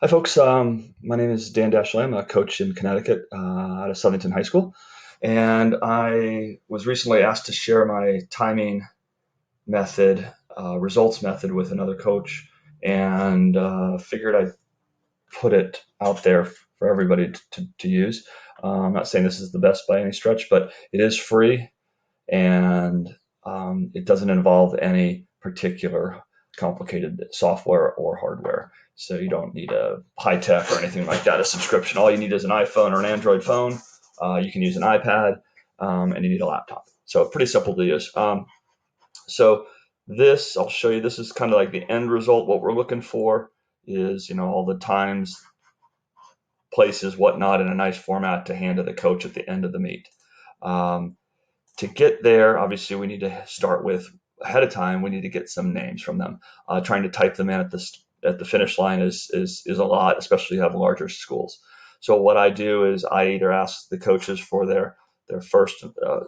Hi, folks. My name is Dan Dashley. I'm a coach in Connecticut out of Southington High School. And I was recently asked to share my timing method, results method with another coach, and figured I'd put it out there for everybody to use. I'm not saying this is the best by any stretch, but it is free and it doesn't involve any particular complicated software or hardware. So you don't need a high tech or anything like that, a subscription. All you need is an iPhone or an Android phone. You can use an iPad, and you need a laptop. So pretty simple to use. So this, I'll show you, this is kind of like the end result. What we're looking for is, all the times, places, whatnot in a nice format to hand to the coach at the end of the meet. To get there, obviously, we need to start with ahead of time. We need to get some names from them. Trying to type them in at the finish line is a lot, especially if you have larger schools. So what I do is I either ask the coaches for their first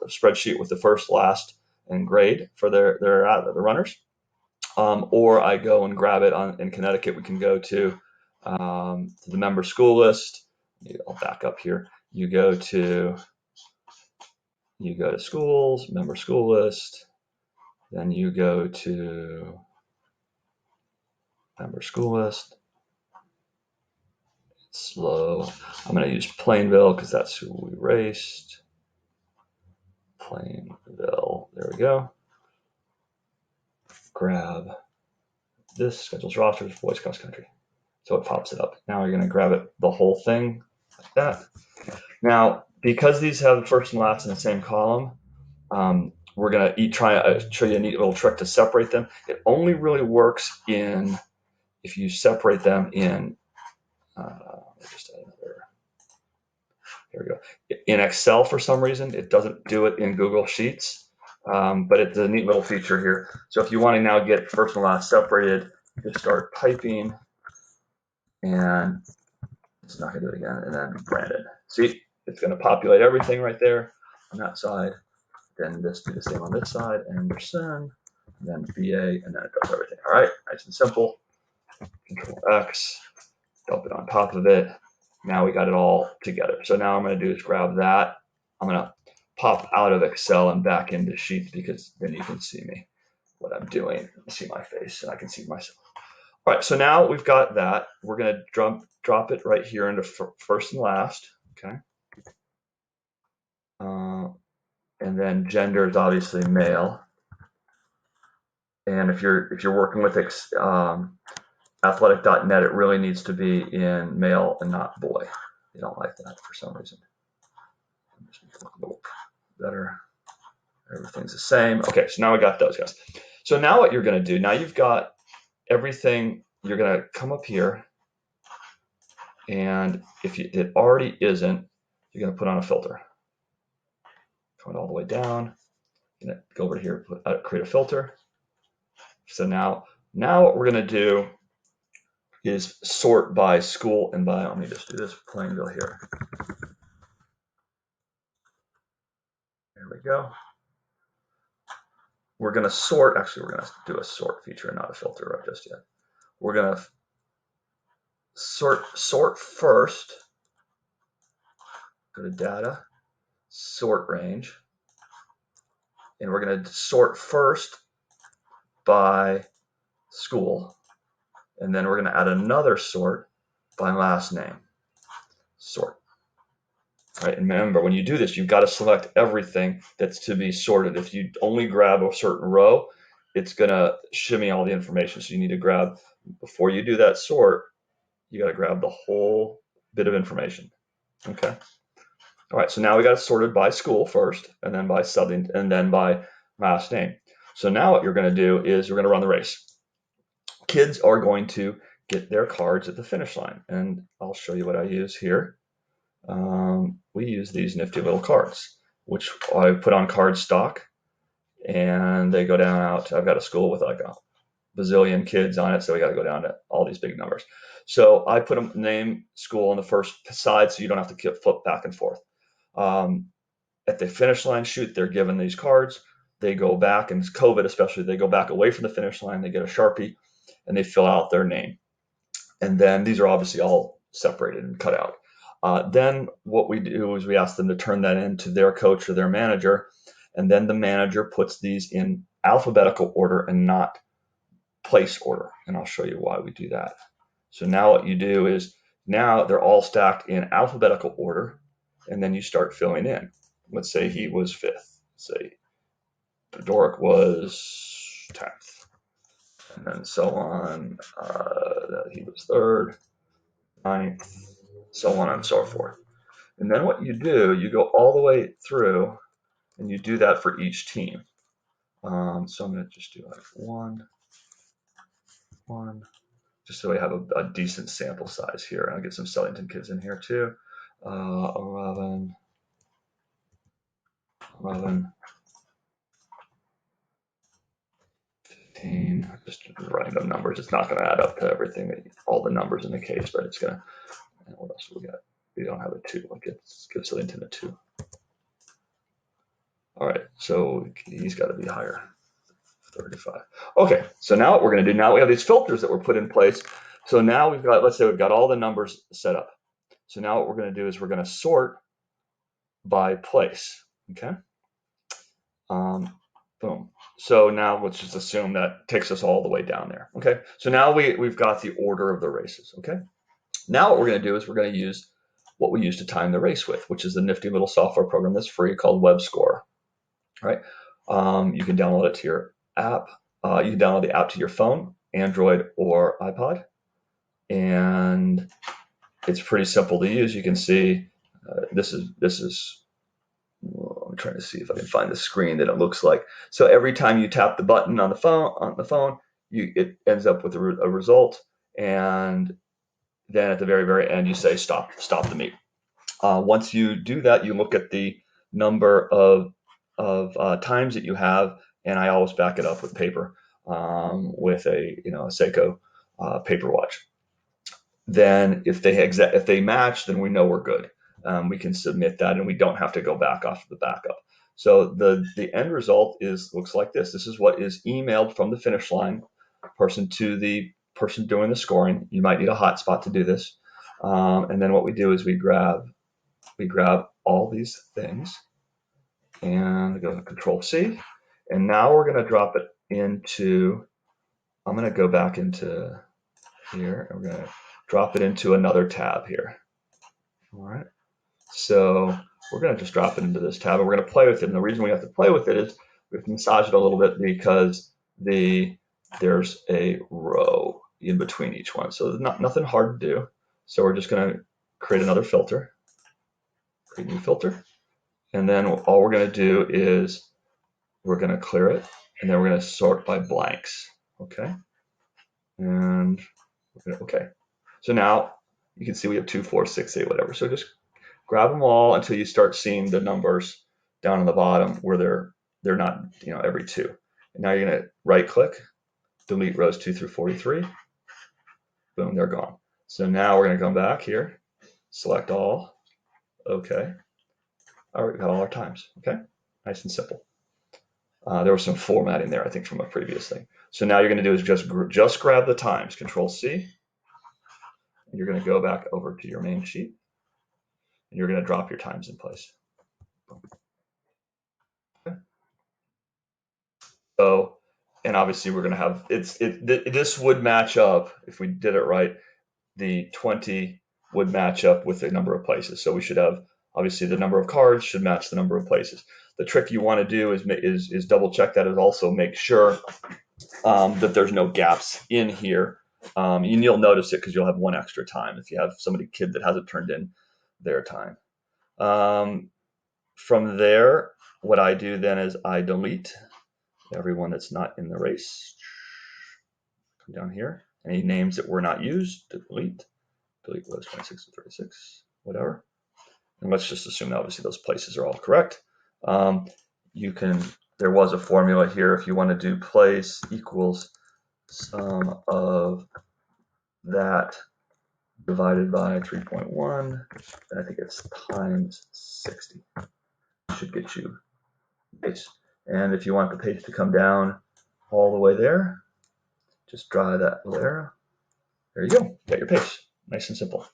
spreadsheet with the first, last, and grade for the runners, or I go and grab it in Connecticut. We can go to the member school list. I'll back up here. You go to schools, member school list, then you go to member school list. It's slow. I'm going to use Plainville because that's who we raced. Plainville, there we go. Grab this, schedules rosters, boys cross country. So it pops it up. Now you're going to grab it, the whole thing, like that. Now, because these have the first and last in the same column, we're going to try to show you a neat little trick to separate them. It only really works if you separate them in, just add another, here we go. In Excel, for some reason, it doesn't do it in Google Sheets, but it's a neat little feature here. So if you want to now get first and last separated, just start typing, and it's not going to do it again, and then branded. See, it's going to populate everything right there on that side. Then just do the same on this side, Anderson, and then VA, and then it does everything. All right, nice and simple. Control X, dump it on top of it. Now we got it all together. So now I'm going to do is grab that. I'm going to pop out of Excel and back into Sheets because then you can see me, what I'm doing, see my face, and I can see myself. All right, so now we've got that. We're going to drop it right here into first and last. Okay. And then gender is obviously male. And if you're working with athletic.net, it really needs to be in male and not boy. They don't like that for some reason. Just make it look a little better. Everything's the same. Okay, so now we got those guys. So now what you're going to do, now you've got everything, you're going to come up here, and if it already isn't, you're going to put on a filter. Going all the way down, going to go over here, create a filter. So now what we're going to do is sort by school and by, let me just do this, Plainville here. There we go. We're going to sort, actually we're going to do a sort feature and not a filter right just yet. We're going to sort first, go to data, sort range, and we're going to sort first by school, and then we're going to add another sort by last name, sort. All right, and remember, when you do this, you've got to select everything that's to be sorted. If you only grab a certain row, it's going to shimmy all the information. So you need to grab, before you do that sort, you got to grab the whole bit of information. Okay. All right, so now we got it sorted by school first, and then by something, and then by last name. So now what you're going to do is we're going to run the race. Kids are going to get their cards at the finish line, and I'll show you what I use here. We use these nifty little cards, which I put on card stock, and they go down out. I've got a school with like a bazillion kids on it, so we got to go down to all these big numbers. So I put a name, school on the first side, so you don't have to flip back and forth. At the finish line shoot, they're given these cards. They go back, and it's COVID especially, they go back away from the finish line. They get a Sharpie, and they fill out their name. And then these are obviously all separated and cut out. Then what we do is we ask them to turn that into their coach or their manager, and then the manager puts these in alphabetical order and not place order. And I'll show you why we do that. So now what you do is now they're all stacked in alphabetical order, and then you start filling in. Let's say he was 5th. Say Doric was 10th, and then so on. He was 3rd, 9th, so on and so forth. And then what you do, you go all the way through, and you do that for each team. So I'm going to just do like 1, 1, just so we have a decent sample size here. I'll get some Stellington kids in here too. 11, 11, 15, just random numbers. It's not going to add up to everything, all the numbers in the case, but it's going to, what else do we got? We don't have a 2. Let's give Stellington a 2. All right, so he's got to be higher, 35. Okay, so now what we're going to do, now we have these filters that were put in place. So now we've got, let's say we've got all the numbers set up. So now what we're going to do is we're going to sort by place, okay? Boom. So now let's just assume that takes us all the way down there, okay? So now we've got the order of the races, okay? Now what we're going to do is we're going to use what we use to time the race with, which is the nifty little software program that's free called Webscorer, right? You can download it to your app. You can download the app to your phone, Android or iPod, and it's pretty simple to use. You can see this is. I'm trying to see if I can find the screen that it looks like. So every time you tap the button on the phone, it ends up with a result, and then at the very, very end, you say stop the meet. Once you do that, you look at the number of times that you have, and I always back it up with paper, with a Seiko paper watch. Then if they match, then we know we're good. We can submit that, and we don't have to go back off the backup. So the end result looks like this. This is what is emailed from the finish line person to the person doing the scoring. You might need a hotspot to do this. And then what we do is we grab all these things and go to Control C. And now we're going to drop it into, I'm going to go back into here, and we're going to drop it into another tab here. All right. So we're going to just drop it into this tab, and we're going to play with it. And the reason we have to play with it is we have to massage it a little bit because there's a row in between each one. So there's nothing hard to do. So we're just going to create another filter, create a new filter. And then all we're going to do is we're going to clear it, and then we're going to sort by blanks. Okay. And okay. So now you can see we have 2, 4, 6, 8, whatever. So just grab them all until you start seeing the numbers down on the bottom where they're not, every 2. And now you're going to right click, delete rows 2 through 43. Boom, they're gone. So now we're going to come back here, select all. Okay. All right, we got all our times. Okay. Nice and simple. There was some formatting there, I think, from a previous thing. So now you're going to do is just grab the times, Control C. And you're going to go back over to your main sheet, and you're going to drop your times in place. Okay. So, and obviously we're going to have, this would match up, if we did it right, the 20 would match up with the number of places. So we should have, obviously the number of cards should match the number of places. The trick you want to do is double check that, and also make sure that there's no gaps in here. And you'll notice it because you'll have 1 extra time if you have kid that hasn't turned in their time. From there, what I do then is I delete everyone that's not in the race. Come down here, any names that were not used, delete rows 26 to 36, whatever. And let's just assume that obviously those places are all correct. There was a formula here. If you want to do place equals sum of that divided by 3.1, and I think it's times 60. Should get you base. And if you want the page to come down all the way there, just draw that there. There you go. Got your pace. Nice and simple.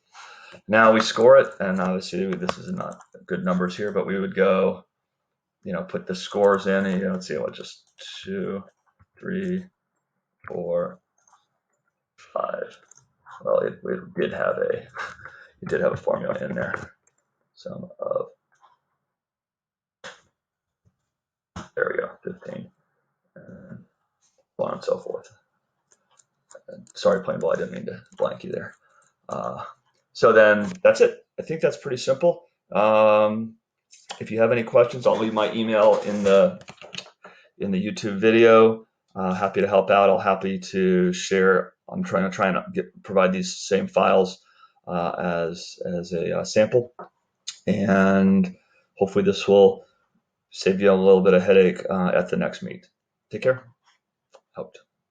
Now we score it, and obviously this is not good numbers here, but we would go, put the scores in, and let's see, just 2, 3, 4, 5. Well, it did have a formula in there. Sum of, there we go, 15, and so on and so forth. And sorry, plain bowl, I didn't mean to blank you there. So then that's it. I think that's pretty simple. If you have any questions, I'll leave my email in the YouTube video. Happy to help out. I'll happy to share. I'm trying to provide these same files as a sample, and hopefully this will save you a little bit of headache at the next meet. Take care. Out.